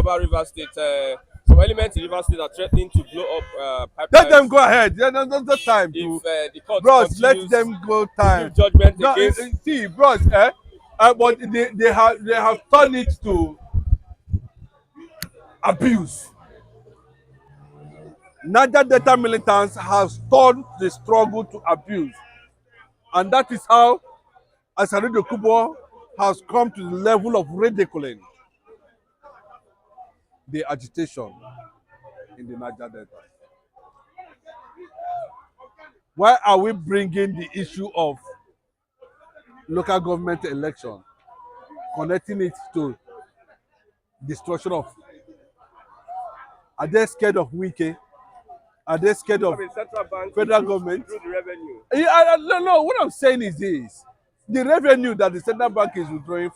about River State. Some elements in River State are threatening to blow up Let them pipelines go ahead. There's no time if to, the court bros. Let continues them go to time. give judgment No, against. see, bros. But they have turned it to abuse. Niger Delta militants have turned the struggle to abuse, and that is how Asarido Kubo has come to the level of ridiculing the agitation in the Niger Delta. Why are we bringing the issue of local government election, connecting it to destruction of? Are they scared of Wike? Are they scared of Central bank federal government? through the revenue. Yeah, no. What I'm saying is this: the revenue that the central bank is withdrawing,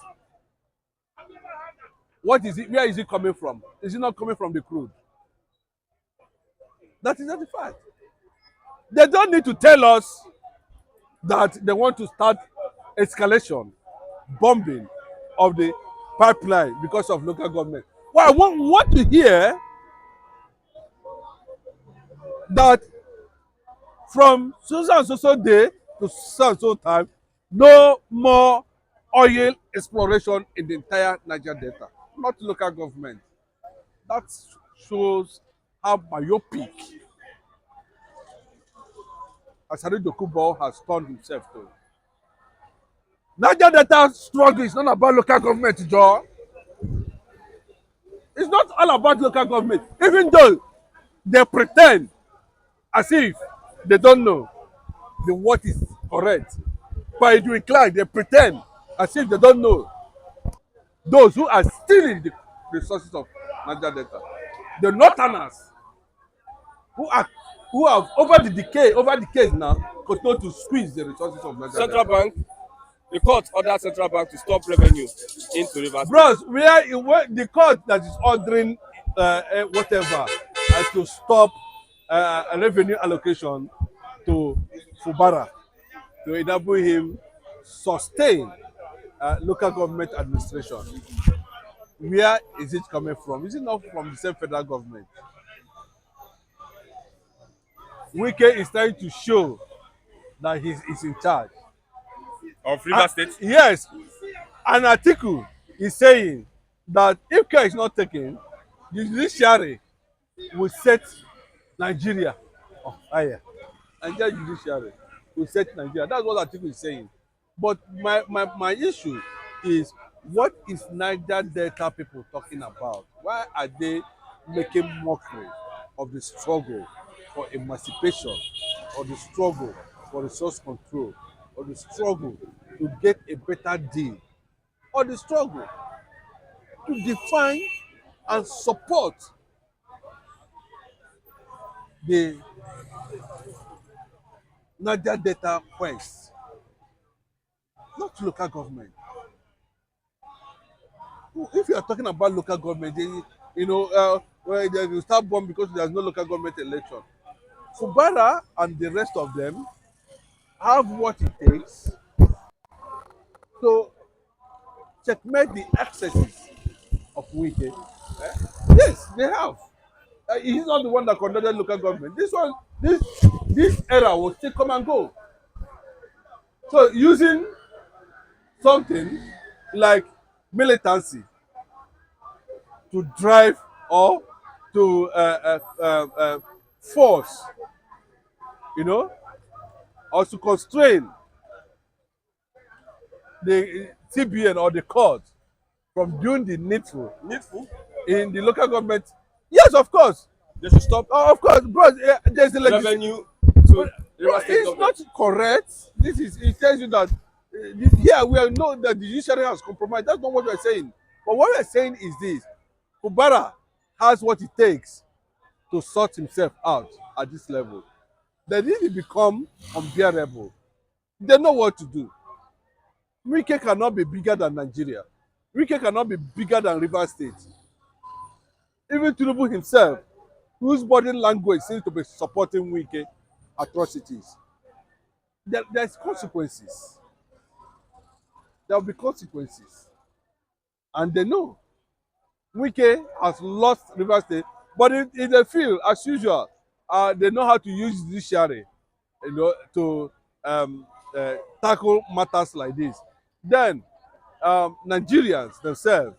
what is it? Where is it coming from? Is it not coming from the crude? That is not the fact. They don't need to tell us that they want to start escalation, bombing of the pipeline because of local government. Well, I want to hear that from so and so day to so and so time, no more oil exploration in the entire Niger Delta, not local government. That shows how myopic Asari Dokubo has turned himself to. Niger Delta struggle is not about local government, Joe. It's not all about local government, even though they pretend as if they don't know what is correct. By doing Clark, they pretend as if they don't know those who are stealing the resources of Niger Delta. The Northerners who are who have over decades now continue to squeeze the resources of Niger Central Delta. bank, the court ordered central bank to stop revenue into River State. Bros, where the court that is ordering whatever to stop a revenue allocation to Fubara to enable him sustain local government administration. Where is it coming from? Is it not from the same federal government? Wike is trying to show that he's in charge. Of River State. Yes, an article is saying that if care is not taken, the judiciary will set Nigeria on fire. Nigeria judiciary will set Nigeria. That's what the article is saying. But my issue is, what is Niger Delta people talking about? Why are they making mockery of the struggle for emancipation, or the struggle for resource control, or the struggle to get a better deal, or the struggle to define and support the Niger Delta quest, not local government. If you are talking about local government, then, well, they will start bomb because there's no local government election. Fubara and the rest of them have what it takes to checkmate the excesses of Wike. Yes, they have. He's not the one that conducted local government. This era will still come and go. So using something like militancy to drive or to force, or to constrain the CBN or the court from doing the needful in the local government. Yes, of course. They should stop Of course, bro. There's a revenue to River State it's government. not correct. It tells you that here we know that the judiciary has compromised. That's not what we're saying. But what we're saying is this: Fubara has what it takes to sort himself out at this level. They didn't become unbearable. They know what to do. Wike cannot be bigger than Nigeria. Wike cannot be bigger than River State. Even Tinubu himself, whose body language seems to be supporting Wike atrocities, there's consequences. There will be consequences. And they know Wike has lost Rivers State, but in the field, as usual, they know how to use judiciary, to um, tackle matters like this. Then Nigerians themselves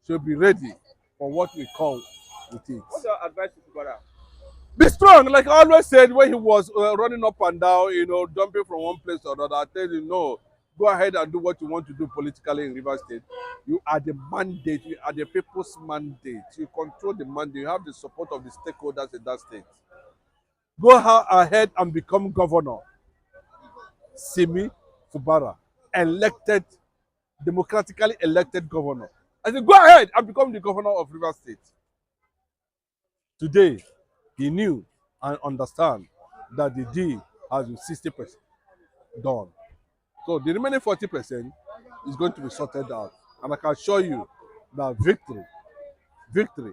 should be ready for what will come with it. What's your advice to Fubara? Be strong, like I always said when he was running up and down, jumping from one place to another. I tell you, no, go ahead and do what you want to do politically in Rivers State. You are the mandate, you are the people's mandate. You control the mandate, you have the support of the stakeholders in that state. Go ahead and become governor. Simi Fubara, elected, democratically elected governor. I said, go ahead and become the governor of Rivers State. Today, he knew and understand that the deal has been 60% done. So the remaining 40% is going to be sorted out. And I can assure you that victory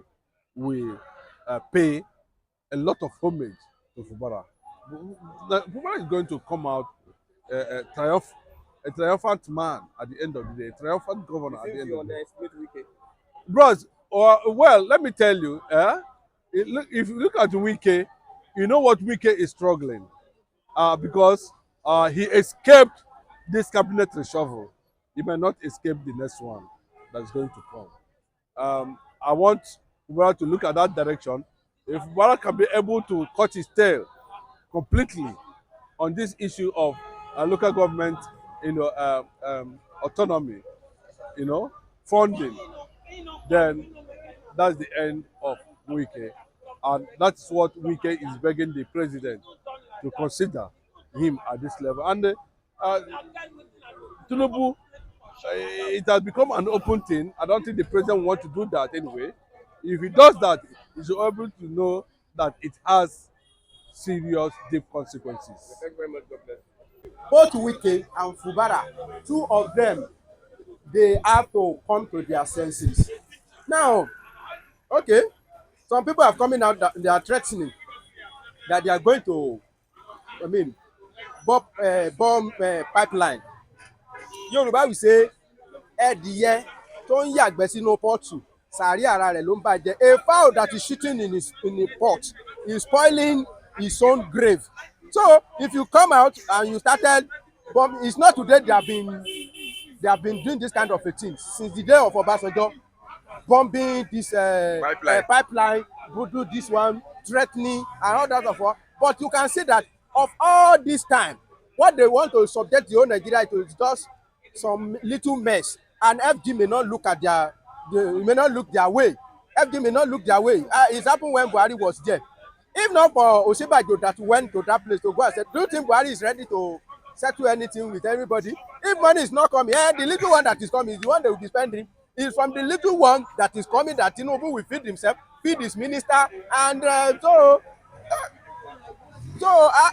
will pay a lot of homage to Fubara. Fubara is going to come out a triumphant man at the end of the day, a triumphant governor at the end of the day. Bros, well, let me tell you, if you look at Wike, you know what Wike is struggling, because he escaped this cabinet reshuffle. He may not escape the next one that's going to come. I want Fubara to look at that direction. If Fubara can be able to cut his tail completely on this issue of local government, autonomy, funding, then that's the end of Wike. And that's what Wike is begging the president to consider him at this level. And Tinubu, it has become an open thing. I don't think the president wants to do that anyway. If he does that, he should be able to know that it has serious, deep consequences. Thank you very much. God bless. Both Wike and Fubara, two of them, they have to come to their senses. Now, okay, some people are coming out that they are threatening that they are going to, bomb pipeline. Yorùbá will say, ẹdìyẹ tó ń yàgbẹ́ sínú pọ́ọ̀tù sàárì ara rẹ̀ ló ń bàjẹ́. A fowl that is shitting in a pot is spoiling his own grave. So if you come out and you started bombing, it's not today they have been doing this kind of a thing since the day of Obasanjo, bombing this pipeline, do this one, threatening and all that of what. But you can see that of all this time, what they want to subject the whole Nigeria to is just some little mess, and FG may not look at their way. FG may not look their way. It happened when Buhari was there. If not for Osinbajo that went to that place to go and said, do you think Buhari is ready to settle anything with everybody? If money is not coming, the little one that is coming is the one they will be spending. It's from the little one that is coming that Tinubu will feed himself, feed his minister, and so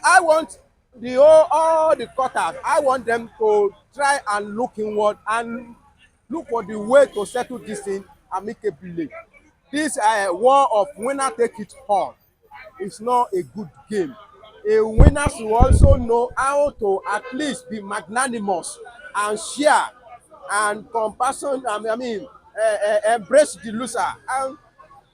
I want all the quarters. I want them to try and look inward and look for the way to settle this thing amicably. This war of winner take it all is not a good game. A winner should also know how to at least be magnanimous and share and compassion. Embrace the loser and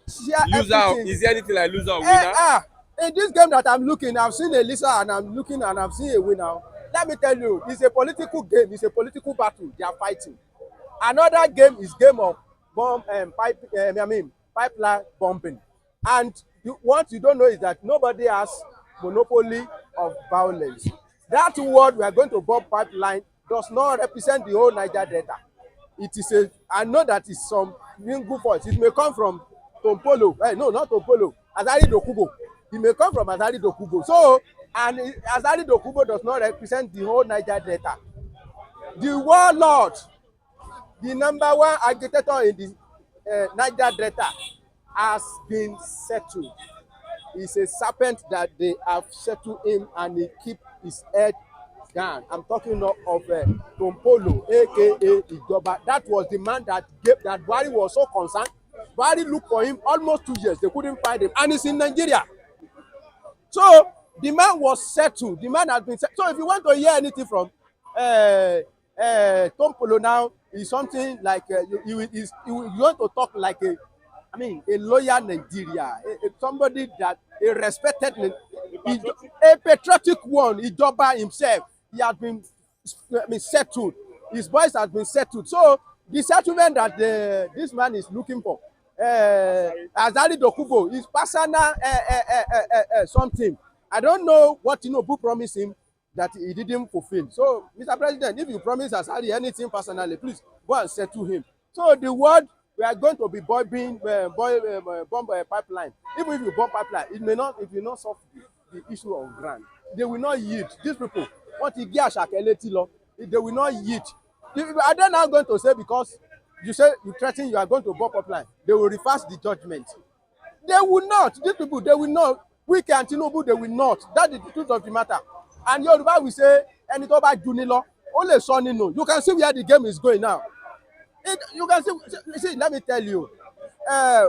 share everything. Is there anything like loser or winner? In this game that I'm looking, I've seen a loser and I'm looking and I've seen a winner. Let me tell you, it's a political game. It's a political battle. They are fighting. Another game is game of pipeline bombing. And what you don't know is that nobody has monopoly of violence. That word we are going to bomb pipeline does not represent the whole Niger Delta. It is I know that it's some Lingu voice. It may come from Tompolo. No, not Tompolo. Azari Dokubo. It may come from Azari Dokubo. So, and Azari Dokubo does not represent the whole Niger Delta. The warlord, the number one agitator in the Niger Delta, has been settled. He's a serpent that they have settled him and he keep his head down. I'm talking of Tompolo, aka Ijoba. That was the man that Buhari was so concerned. Buhari looked for him almost 2 years. They couldn't find him. And he's in Nigeria. So the man was settled. The man has been settled. So if you want to hear anything from Tompolo now, is something like you want to talk like I mean, a loyal Nigeria, somebody that a respected, a patriotic one. Ijoba himself, he has been, I mean, settled. His voice has been settled. So the settlement that this man is looking for, Azali Dokubo, is personal something. I don't know what Tinubu promised him that he didn't fulfill. So, Mr. President, if you promise Azali anything personally, please go and settle him. So the word we are going to be bomb pipeline. Even if you bomb pipeline, it will not solve the issue of ground. They will not yield. These people want to get Ashakeleti law. They will not yield. Are they now going to say because you say you threaten you are going to bomb pipeline, they will reverse the judgment? They will not. These people, they will not. Wike and Tinubu, they will not. That is the truth of the matter. And Yoruba will say, ẹni tó bá jù ni lọ, ó lè sọ nínú. You can see where the game is going now. You can see, let me tell you,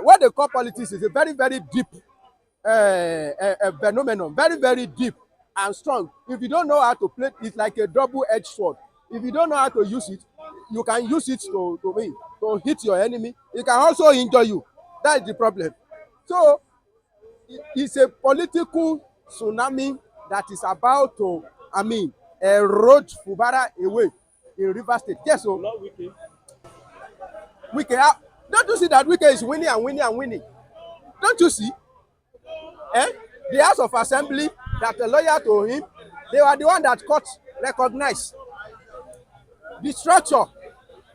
what they call politics is a very, very deep phenomenon, very, very deep and strong. If you don't know how to play, it's like a double-edged sword. If you don't know how to use it, you can use it to hit your enemy. It can also injure you. That is the problem. So, it's a political tsunami that is about to, erode Fubara away in Rivers State. Yes, so. Not Wike. Wike, don't you see that Wike is winning and winning and winning? Don't you see? The House of Assembly that are loyal to him, they were the one that court recognized. The structure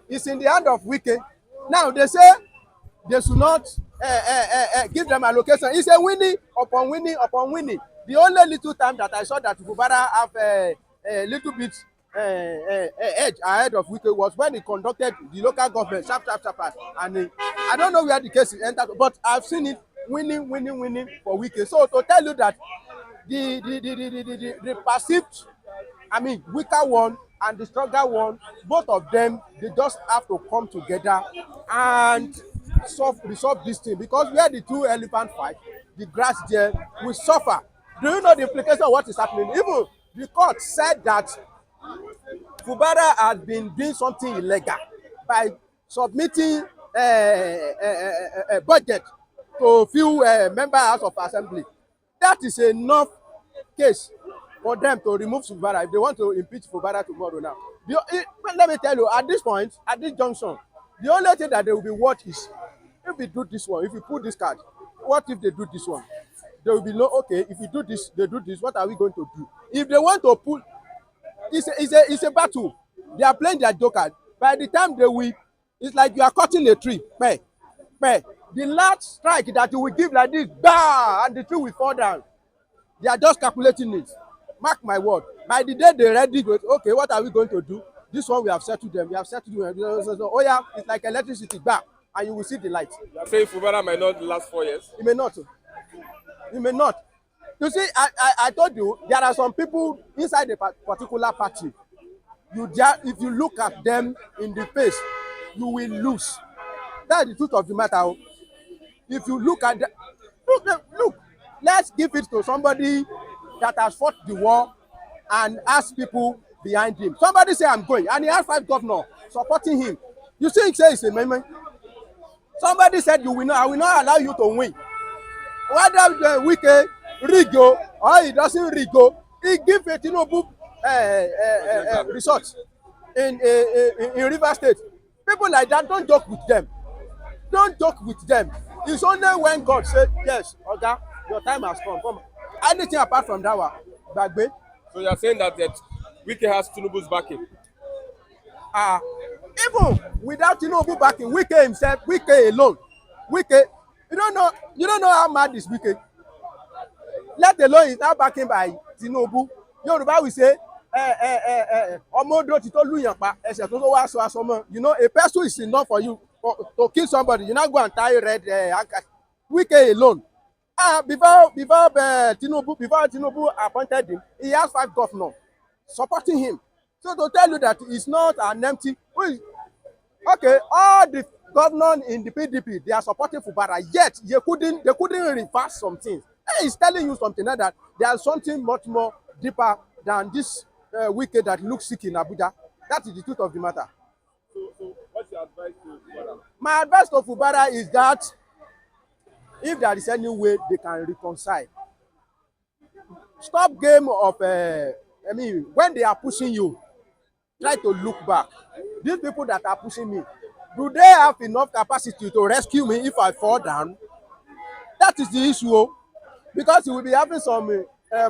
is in the hand of Wike. Now they say they should not give them allocation. It's a winning upon winning upon winning. The only little time that I saw that Fubara have a little bit edge ahead of Wike was when he conducted the local government sharp, and I don't know where the case is entered, but I've seen it winning for Wike. So to tell you that the perceived, weaker one and the stronger one, both of them, they just have to come together and resolve this thing, because where the two elephants fight, the grass there will suffer. Do you know the implication of what is happening? Even the court said that Fubara has been doing something illegal by submitting a budget to few members House of Assembly. That is enough case for them to remove Fubara if they want to impeach Fubara tomorrow now. Let me tell you, at this point, at this junction, the only thing that they will be watch is if we do this one, if we put this card, what if they do this one? There will be no, okay, if we do this, they do this, what are we going to do? If they want to pull, it's a battle. They are playing their joker. By the time they will, it's like you are cutting a tree. The last strike that you will give like this, bah, and the tree will fall down. They are just calculating it. Mark my word. By the day they ready, okay, what are we going to do? This one we have settled them. We have settled them. Oh yeah, it's like electricity, bah, and you will see the light. You are saying Fubara might not last 4 years? It may not. It may not. You see, I told you, there are some people inside a particular party. If you look at them in the face, you will lose. That's the truth of the matter. If you look at them, look, let's give it to somebody that has fought the war and ask people behind him. Somebody say, I'm going, and he has 5 governors supporting him. You see, he says it's a amendment. Somebody said, I will not allow you to win. Whether the Wike rigo or he doesn't rigo, he give a Tinubu resort in Rivers State. People like that, don't joke with them. Don't joke with them. It's only when God said, yes, Oga, your time has come. Anything apart from that one, Bagbe. So you are saying that Wike has Tinubu's backing? Even without Tinubu backing, Wike himself, Wike alone, Wike, you don't know how mad is Wike. Let alone is now backing by Tinubu. Yoruba will say, you know, a person is enough for you to kill somebody. You not go and tie red Wike alone. Before Tinubu appointed him, he has 5 governors supporting him. So to tell you that it's not an empty. Okay, all the governors in the PDP, they are supporting Fubara, yet they couldn't reverse some things. He's telling you something like that there's something much more deeper than this Wike that looks sick in Abuja. That is the truth of the matter. So what's your advice to Fubara? My advice to Fubara is that if there is any way they can reconcile. Stop game of when they are pushing you, try to look back. These people that are pushing me, do they have enough capacity to rescue me if I fall down? That is the issue. Oh. Because you will be having some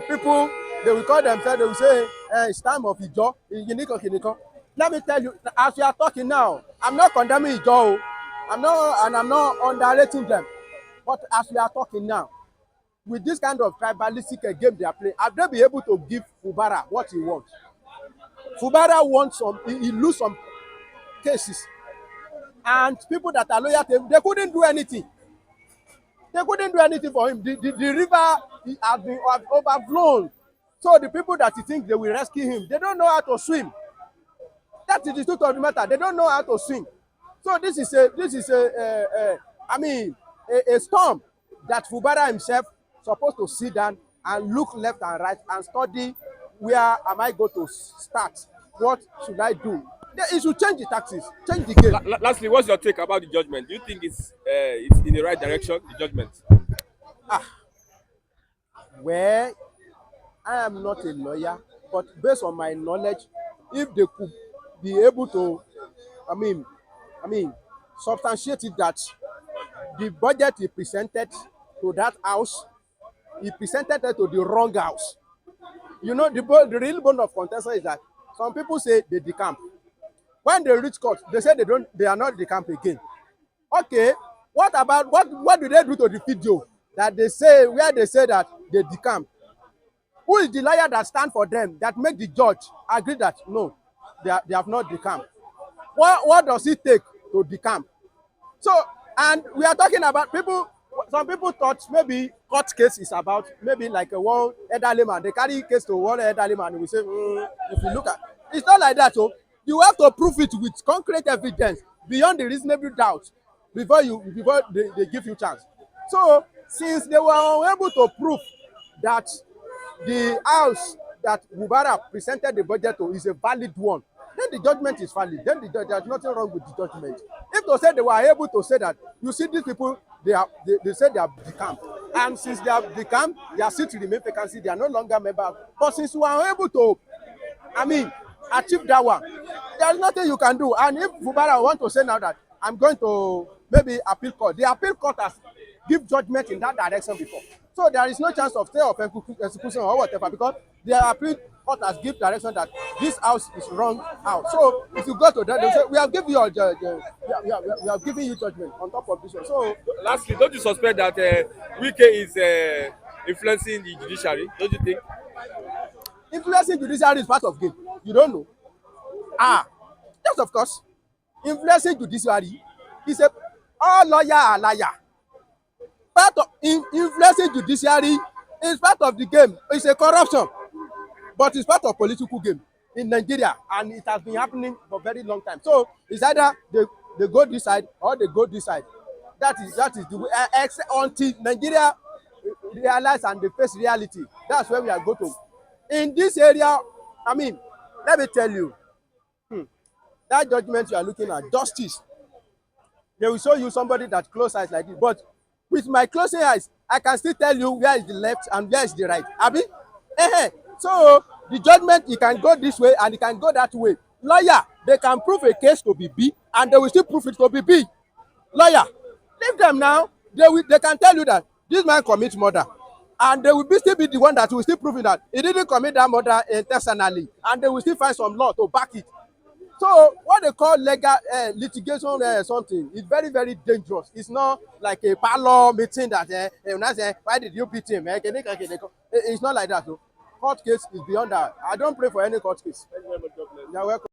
people, they will call themselves, they will say, it's time of Ijo, Kiniko, Kiniko. Let me tell you, as we are talking now, I'm not condemning Ijo, I'm not underrating them. But as we are talking now, with this kind of tribalistic game they are playing, have they be able to give Fubara what he wants? Fubara wants he lose some cases. And people that are loyal to him, they couldn't do anything. They couldn't do anything for him. The river has been overflown. So the people that he think they will rescue him, they don't know how to swim. That is the truth of the matter. They don't know how to swim. So this is a storm that Fubara himself supposed to sit down and look left and right and study, where am I going to start? What should I do? It should change the taxes, change the game. Lastly, what's your take about the judgment? Do you think it's in the right direction, the judgment? Well, I am not a lawyer, but based on my knowledge, if they could be able to, substantiate it that the budget he presented to that house, he presented it to the wrong house. You know, the real bone of contention is that some people say they decamp. When they reach court, they say they are not decamp again. Okay, what about what do they do to the video that they say, where they say that they decamp? Who is the lawyer that stand for them, that make the judge agree that no, they have not decamped? What does it take to decamp? So, and we are talking about people. Some people thought maybe court case is about maybe like a one elderly man. They carry case to one elderly man and we say, if you look at it's not like that. So you have to prove it with concrete evidence beyond the reasonable doubt before they give you chance. So since they were unable to prove that the house that Fubara presented the budget to is a valid one, then the judgment is valid. Then there's nothing wrong with the judgment. If they say they were able to say that, you see these people, they say they have decamped. And since they have decamped, their seat remain vacancy, they are no longer members. But since you are able to, achieve that one, there's nothing you can do. And if Fubara want to say now that I'm going to maybe appeal court, the appeal court has give judgment in that direction before. So there is no chance of stay of execution or whatever, because the appeal court has give direction that this house is wrong house. So if you go to that, they say we have given you we have given you judgment on top of this one. So lastly, don't you suspect that Wike is influencing the judiciary? Don't you think? Influencing judiciary is part of game. You don't know? Yes, of course. Influencing judiciary is all lawyer are liar. Part of influencing judiciary is part of the game. It's a corruption, but it's part of political game in Nigeria, and it has been happening for a very long time. So it's either they go this side or they go this side. That is the way. Until Nigeria realize and they face reality, that's where we are going to. In this area, let me tell you, that judgment you are looking at, justice, they will show you somebody that close eyes like this, but with my closing eyes, I can still tell you where is the left and where is the right. Abi? So the judgment, you can go this way and you can go that way. Lawyer, they can prove a case to be B and they will still prove it to be B. Lawyer, leave them now. They can tell you that this man commits murder, and they will still be the one that will still prove that he didn't commit that murder intentionally, and they will still find some law to back it. So what they call legal litigation something is very, very dangerous. It's not like a parlor meeting that say, why did you beat him? It's not like that. So court case is beyond that. I don't pray for any court case. Thank you very much. God bless. You're welcome.